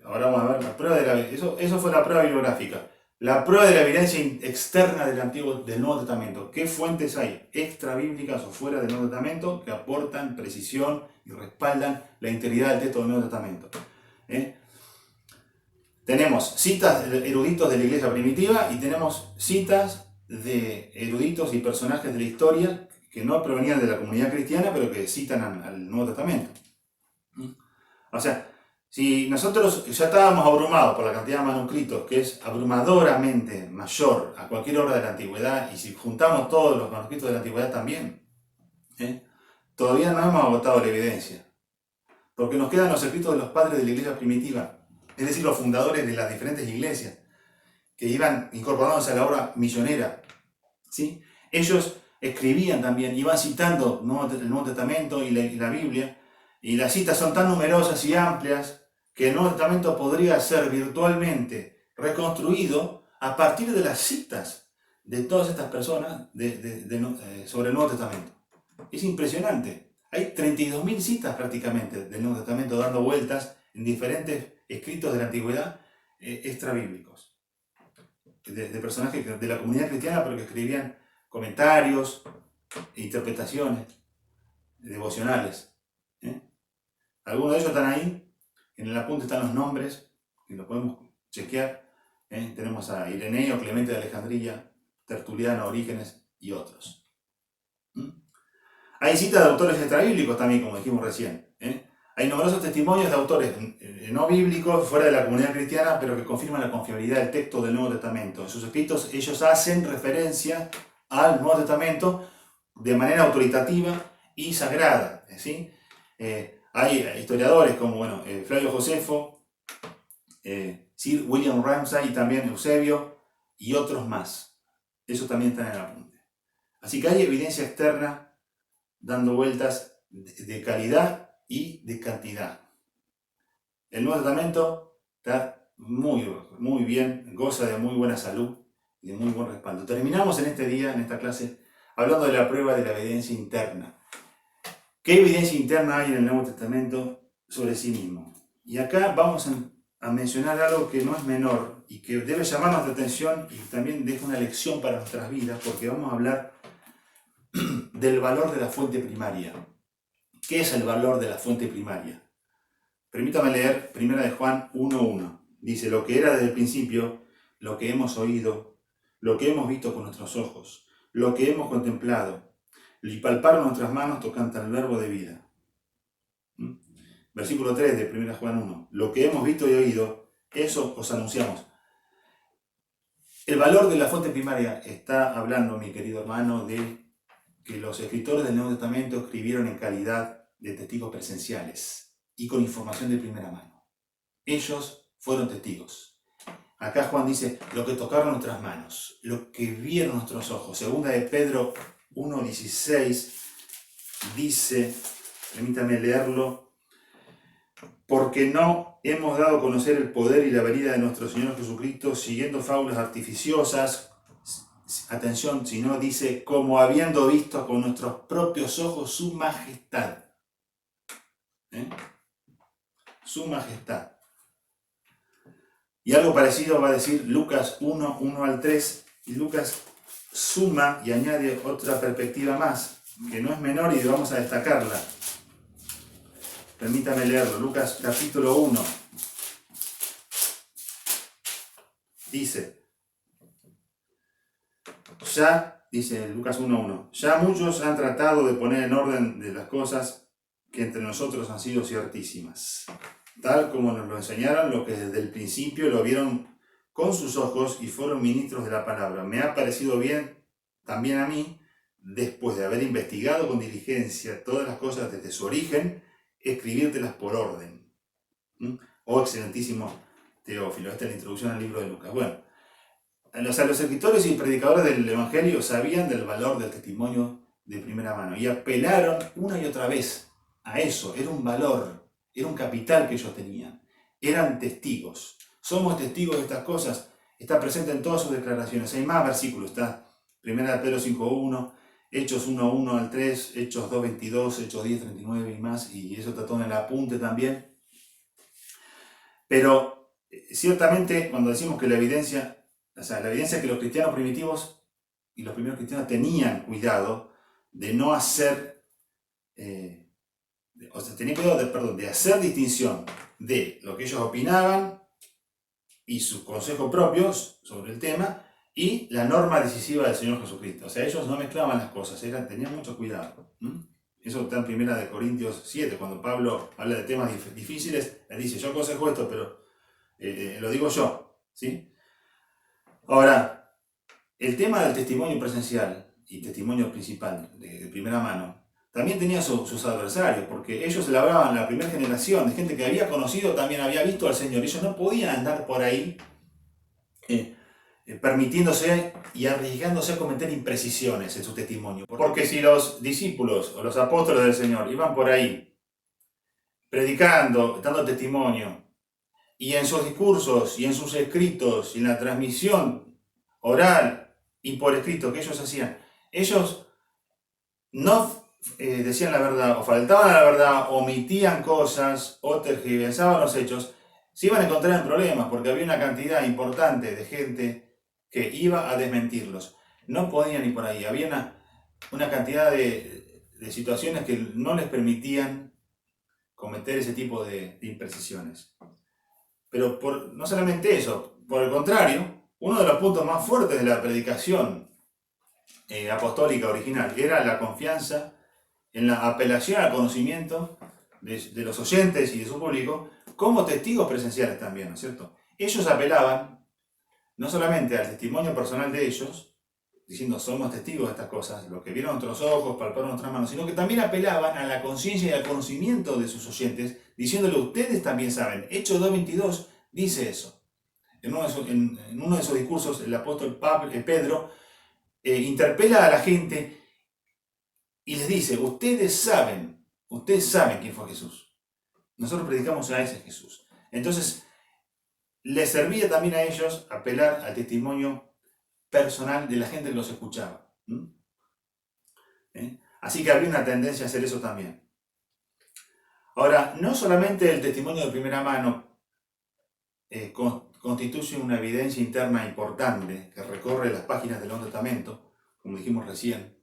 Ahora vamos a ver la prueba eso fue la prueba bibliográfica. La prueba de la evidencia externa del Nuevo Testamento. ¿Qué fuentes hay extra bíblicas o fuera del Nuevo Testamento que aportan precisión y respaldan la integridad del texto del Nuevo Testamento? Tenemos citas de eruditos de la iglesia primitiva y tenemos citas de eruditos y personajes de la historia que no provenían de la comunidad cristiana, pero que citan al Nuevo Testamento. O sea, si nosotros ya estábamos abrumados por la cantidad de manuscritos, que es abrumadoramente mayor a cualquier obra de la antigüedad, y si juntamos todos los manuscritos de la antigüedad también, todavía no hemos agotado la evidencia, porque nos quedan los escritos de los padres de la iglesia primitiva, es decir, los fundadores de las diferentes iglesias, que iban incorporándose a la obra misionera. ¿Sí? Ellos escribían también, iban citando el Nuevo Testamento y la Biblia, y las citas son tan numerosas y amplias que el Nuevo Testamento podría ser virtualmente reconstruido a partir de las citas de todas estas personas sobre el Nuevo Testamento. Es impresionante. Hay 32.000 citas prácticamente del Nuevo Testamento dando vueltas en diferentes escritos de la antigüedad extrabíblicos. De personajes de la comunidad cristiana, pero que escribían comentarios, interpretaciones, devocionales. Algunos de ellos están ahí. En el apunte están los nombres, que lo podemos chequear. Tenemos a Ireneo, Clemente de Alejandría, Tertuliano, Orígenes y otros. Hay citas de autores extrabíblicos también, como dijimos recién. Hay numerosos testimonios de autores no bíblicos, fuera de la comunidad cristiana, pero que confirman la confiabilidad del texto del Nuevo Testamento. En sus escritos ellos hacen referencia al Nuevo Testamento de manera autoritativa y sagrada. ¿Sí? Hay historiadores como Flavio Josefo, Sir William Ramsay y también Eusebio y otros más. Eso también está en el apunte. Así que hay evidencia externa dando vueltas de calidad y de cantidad. El Nuevo Testamento está muy bien, goza de muy buena salud y de muy buen respaldo. Terminamos en este día, en esta clase, hablando de la prueba de la evidencia interna. ¿Qué evidencia interna hay en el Nuevo Testamento sobre sí mismo? Y acá vamos a mencionar algo que no es menor y que debe llamar nuestra atención y también deja una lección para nuestras vidas, porque vamos a hablar del valor de la fuente primaria. ¿Qué es el valor de la fuente primaria? Permítame leer 1 de Juan 1:1. Dice, lo que era desde el principio, lo que hemos oído, lo que hemos visto con nuestros ojos, lo que hemos contemplado, y palparon nuestras manos tocante al verbo de vida. Versículo 3 de 1 Juan 1. Lo que hemos visto y oído, eso os anunciamos. El valor de la fuente primaria está hablando, mi querido hermano, de que los escritores del Nuevo Testamento escribieron en calidad de testigos presenciales y con información de primera mano. Ellos fueron testigos. Acá Juan dice, lo que tocaron nuestras manos, lo que vieron nuestros ojos. Segunda de Pedro 1:16 dice, permítame leerlo, porque no hemos dado a conocer el poder y la venida de nuestro Señor Jesucristo siguiendo fábulas artificiosas, atención, sino dice, como habiendo visto con nuestros propios ojos su majestad. Su majestad. Y algo parecido va a decir Lucas 1:1-3, y Lucas suma y añade otra perspectiva más, que no es menor y vamos a destacarla. Permítame leerlo. Lucas capítulo 1. Dice Lucas 1:1, ya muchos han tratado de poner en orden de las cosas que entre nosotros han sido ciertísimas, tal como nos lo enseñaron los que desde el principio lo vieron con sus ojos y fueron ministros de la palabra. Me ha parecido bien también a mí, después de haber investigado con diligencia todas las cosas desde su origen, escribírtelas por orden. Oh excelentísimo Teófilo, esta es la introducción al libro de Lucas. Bueno, los escritores y predicadores del Evangelio sabían del valor del testimonio de primera mano y apelaron una y otra vez a eso. Era un valor, era un capital que ellos tenían. Eran testigos. Somos testigos de estas cosas. Está presente en todas sus declaraciones. Hay más versículos. Está 1 Pedro 5:1, Hechos 1:1-3, Hechos 2:22, Hechos 10:39 y más. Y eso está todo en el apunte también. Pero ciertamente cuando decimos que la evidencia es que los cristianos primitivos y los primeros cristianos tenían cuidado de no hacer, tenían cuidado de hacer distinción de lo que ellos opinaban y sus consejos propios sobre el tema y la norma decisiva del Señor Jesucristo. O sea, ellos no mezclaban las cosas, tenían mucho cuidado. Eso está en 1 Corintios 7, cuando Pablo habla de temas difíciles, él dice, yo aconsejo esto, pero lo digo yo, ¿sí? Ahora, el tema del testimonio presencial y testimonio principal de primera mano también tenía sus adversarios, porque ellos elaboraban la primera generación de gente que había conocido, también había visto al Señor. Ellos no podían andar por ahí permitiéndose y arriesgándose a cometer imprecisiones en su testimonio. Porque si los discípulos o los apóstoles del Señor iban por ahí predicando, dando testimonio, y en sus discursos, y en sus escritos, y en la transmisión oral y por escrito que ellos hacían, ellos no decían la verdad, o faltaban a la verdad, omitían cosas, o tergiversaban los hechos, se iban a encontrar en problemas, porque había una cantidad importante de gente que iba a desmentirlos. No podían ir por ahí, había una cantidad de situaciones que no les permitían cometer ese tipo de imprecisiones. Pero no solamente eso, por el contrario, uno de los puntos más fuertes de la predicación apostólica original era la confianza en la apelación al conocimiento de los oyentes y de su público como testigos presenciales también, ¿no es cierto? Ellos apelaban no solamente al testimonio personal de ellos, diciendo somos testigos de estas cosas, lo que vieron nuestros ojos, palparon nuestras manos, sino que también apelaban a la conciencia y al conocimiento de sus oyentes, diciéndole ustedes también saben. Hechos 2:22 Dice eso. En uno de esos discursos, el apóstol Pedro interpela a la gente y les dice, ustedes saben quién fue Jesús. Nosotros predicamos a ese Jesús. Entonces, les servía también a ellos apelar al testimonio personal de la gente que los escuchaba. Así que había una tendencia a hacer eso también. Ahora, no solamente el testimonio de primera mano constituye una evidencia interna importante que recorre las páginas del Nuevo Testamento, como dijimos recién,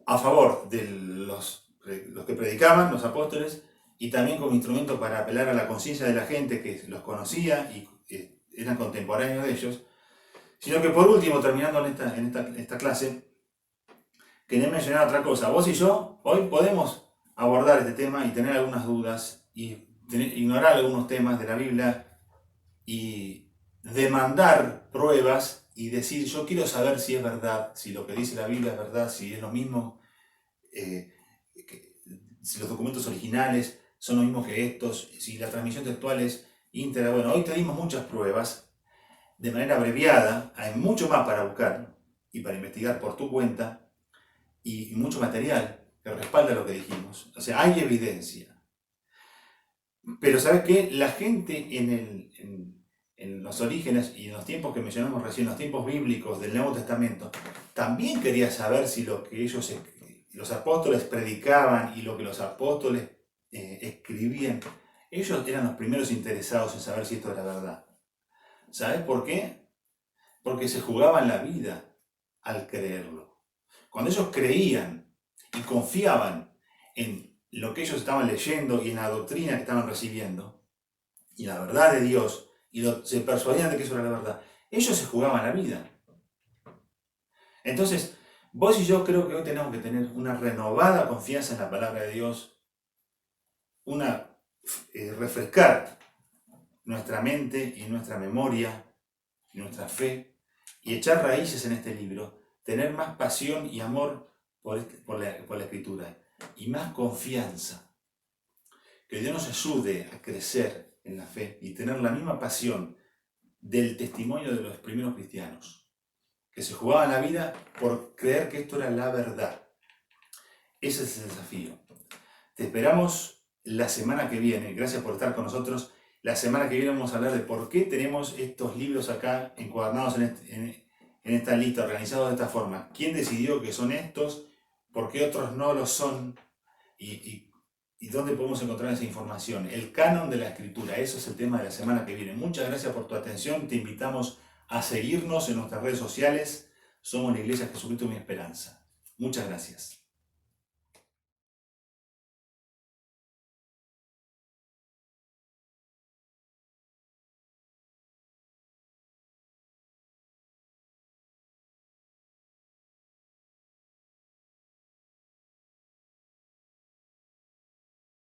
a favor de los que predicaban, los apóstoles, y también como instrumento para apelar a la conciencia de la gente que los conocía y eran contemporáneos de ellos, sino que por último, terminando en esta clase, quería mencionar otra cosa. Vos y yo hoy podemos abordar este tema y tener algunas dudas y ignorar algunos temas de la Biblia y demandar pruebas y decir, yo quiero saber si es verdad, si lo que dice la Biblia es verdad, si es lo mismo, si los documentos originales son lo mismo que estos, si la transmisión textual es íntegra. Bueno, hoy te dimos muchas pruebas de manera abreviada, hay mucho más para buscar y para investigar por tu cuenta y mucho material que respalda lo que dijimos. O sea, hay evidencia. Pero ¿sabes qué? La gente en los orígenes y en los tiempos que mencionamos recién, los tiempos bíblicos del Nuevo Testamento, también quería saber si lo que los apóstoles predicaban y lo que los apóstoles escribían, ellos eran los primeros interesados en saber si esto era verdad. ¿Sabes por qué? Porque se jugaban la vida al creerlo. Cuando ellos creían y confiaban en lo que ellos estaban leyendo y en la doctrina que estaban recibiendo, y la verdad de Dios, y se persuadían de que eso era la verdad, ellos se jugaban la vida. Entonces, vos y yo creo que hoy tenemos que tener una renovada confianza en la palabra de Dios, refrescar nuestra mente y nuestra memoria y nuestra fe y echar raíces en este libro, tener más pasión y amor por la Escritura y más confianza. Que Dios nos ayude a crecer en la fe y tener la misma pasión del testimonio de los primeros cristianos, que se jugaban la vida por creer que esto era la verdad. Ese es el desafío. Te esperamos la semana que viene. Gracias por estar con nosotros. La semana que viene vamos a hablar de por qué tenemos estos libros acá encuadernados en esta lista, organizados de esta forma. ¿Quién decidió que son estos? ¿Por qué otros no lo son? ¿Y dónde podemos encontrar esa información? El canon de la Escritura. Eso es el tema de la semana que viene. Muchas gracias por tu atención. Te invitamos a seguirnos en nuestras redes sociales. Somos la Iglesia Jesucristo Mi Esperanza. Muchas gracias.